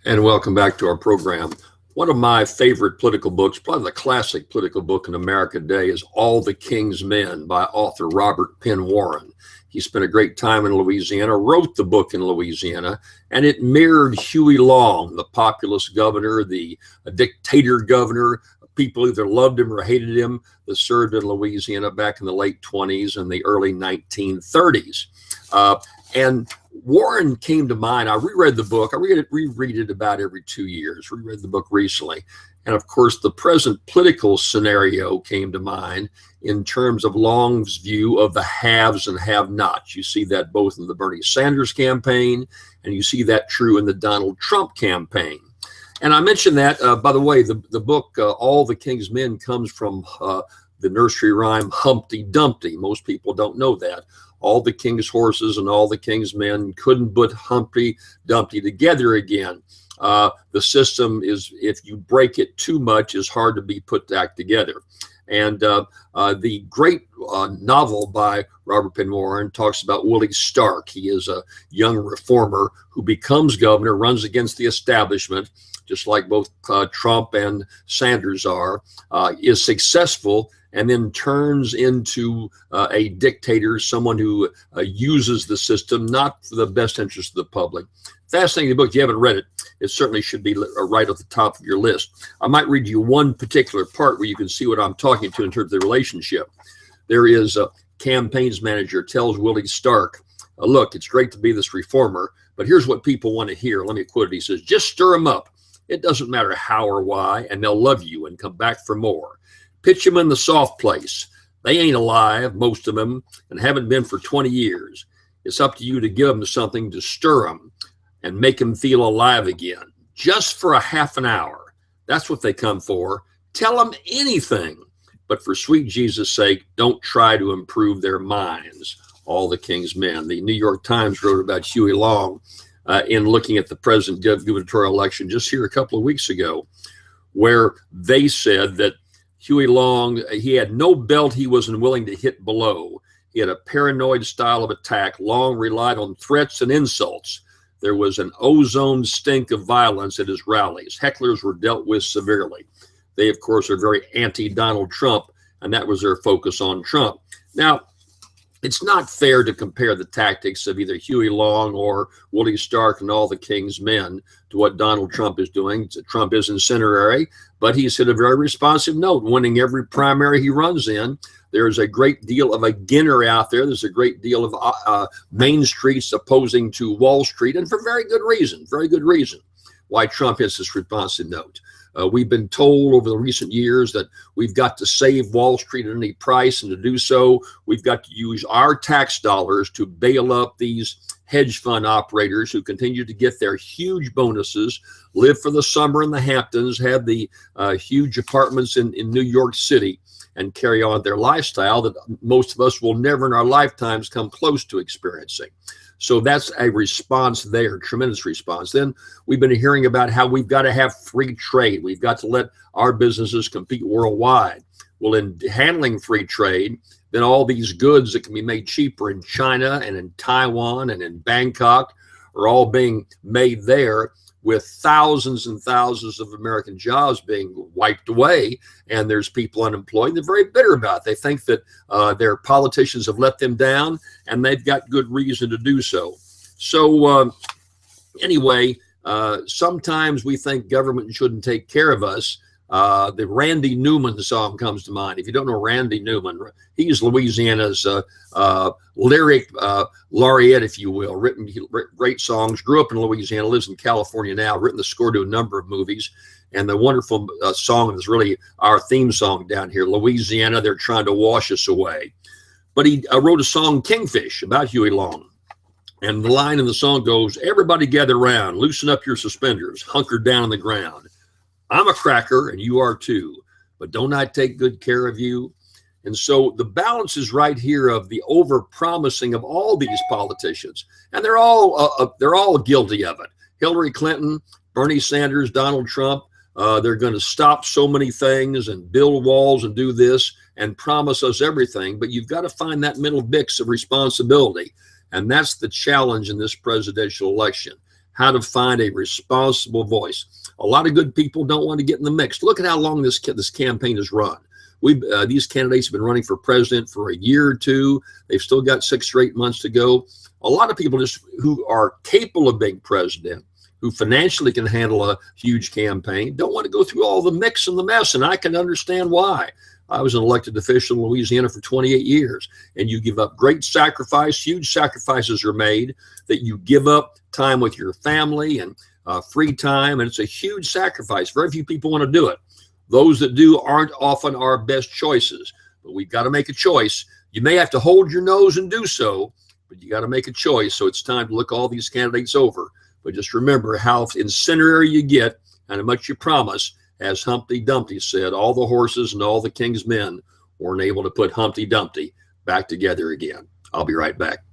And welcome back to our program. One of my favorite political books, probably the classic political book in America today, is All the King's Men by author Robert Penn Warren. He spent a great time in Louisiana, wrote the book in Louisiana, and it mirrored Huey Long, the populist governor, the dictator governor. People either loved him or hated him that served in Louisiana back in the late 20s and the early 1930s. And Warren came to mind. I reread the book. I reread it about every 2 years. Reread the book recently. And of course, the present political scenario came to mind in terms of Long's view of the haves and have-nots. You see that both in the Bernie Sanders campaign, and you see that true in the Donald Trump campaign. And I mentioned that, by the way, the book, All the King's Men, comes from the nursery rhyme Humpty Dumpty. Most people don't know that. All the king's horses and all the king's men couldn't put Humpty Dumpty together again. The system is, if you break it too much, is hard to be put back together. And the great novel by Robert Penn Warren talks about Willie Stark. He is a young reformer who becomes governor, runs against the establishment, just like both Trump and Sanders are, is successful, and then turns into a dictator, someone who uses the system, not for the best interest of the public. Fascinating book. If you haven't read it, it certainly should be right at the top of your list. I might read you one particular part where you can see what I'm talking to in terms of the relationship. There is a campaigns manager tells Willie Stark, look, it's great to be this reformer, but here's what people want to hear. Let me quote it. He says, just stir them up. It doesn't matter how or why, and they'll love you and come back for more. Pitch them in the soft place. They ain't alive, most of them, and haven't been for 20 years. It's up to you to give them something to stir them and make them feel alive again, just for a half an hour. That's what they come for. Tell them anything, but for sweet Jesus' sake, don't try to improve their minds. All the King's Men. The New York Times wrote about Huey Long in looking at the president gubernatorial election just here a couple of weeks ago, where they said that Huey Long, he had no belt he wasn't willing to hit below. He had a paranoid style of attack. Long relied on threats and insults. There was an ozone stink of violence at his rallies. Hecklers were dealt with severely. They, of course, are very anti-Donald Trump, and that was their focus on Trump. Now, it's not fair to compare the tactics of either Huey Long or Willie Stark and All the King's Men to what Donald Trump is doing. Trump is incendiary, but he's hit a very responsive note, winning every primary he runs in. There's a great deal of a Ginner out there. There's a great deal of Main Streets opposing to Wall Street, and for very good reason, why Trump hits this responsive note. We've been told over the recent years that we've got to save Wall Street at any price, and to do so, we've got to use our tax dollars to bail up these hedge fund operators who continue to get their huge bonuses, live for the summer in the Hamptons, have the huge apartments in New York City, and carry on their lifestyle that most of us will never in our lifetimes come close to experiencing. So that's a response there, tremendous response. Then we've been hearing about how we've got to have free trade. We've got to let our businesses compete worldwide. Well, in handling free trade, then all these goods that can be made cheaper in China and in Taiwan and in Bangkok are all being made there, with thousands and thousands of American jobs being wiped away, and there's people unemployed. They're very bitter about it. They think that their politicians have let them down, and they've got good reason to do so. So anyway, sometimes we think government shouldn't take care of us. The Randy Newman song comes to mind. If you don't know Randy Newman, he's Louisiana's lyric laureate, if you will, written great songs, grew up in Louisiana, lives in California now, written the score to a number of movies, and the wonderful song is really our theme song down here, Louisiana, they're trying to wash us away. But he wrote a song, Kingfish, about Huey Long. And the line in the song goes, everybody gather round, loosen up your suspenders, hunker down on the ground. I'm a cracker and you are too, but don't I take good care of you? And so the balance is right here of the over-promising of all these politicians, and they're all guilty of it. Hillary Clinton, Bernie Sanders, Donald Trump, they're going to stop so many things and build walls and do this and promise us everything, but you've got to find that middle mix of responsibility, and that's the challenge in this presidential election. how to find a responsible voice. A lot of good people don't want to get in the mix. Look at how long this campaign has run. These candidates have been running for president for a year or two. They've still got 6 or 8 months to go. A lot of people just who are capable of being president, who financially can handle a huge campaign, don't want to go through all the mix and the mess, and I can understand why. I was an elected official in Louisiana for 28 years, and you give up great sacrifice. Huge sacrifices are made that you give up time with your family and free time, and it's a huge sacrifice. Very few people want to do it. Those that do aren't often our best choices, but we've got to make a choice. You may have to hold your nose and do so, but you got to make a choice. So it's time to look all these candidates over. But just remember how incendiary you get and how much you promise. As Humpty Dumpty said, all the horses and all the king's men weren't able to put Humpty Dumpty back together again. I'll be right back.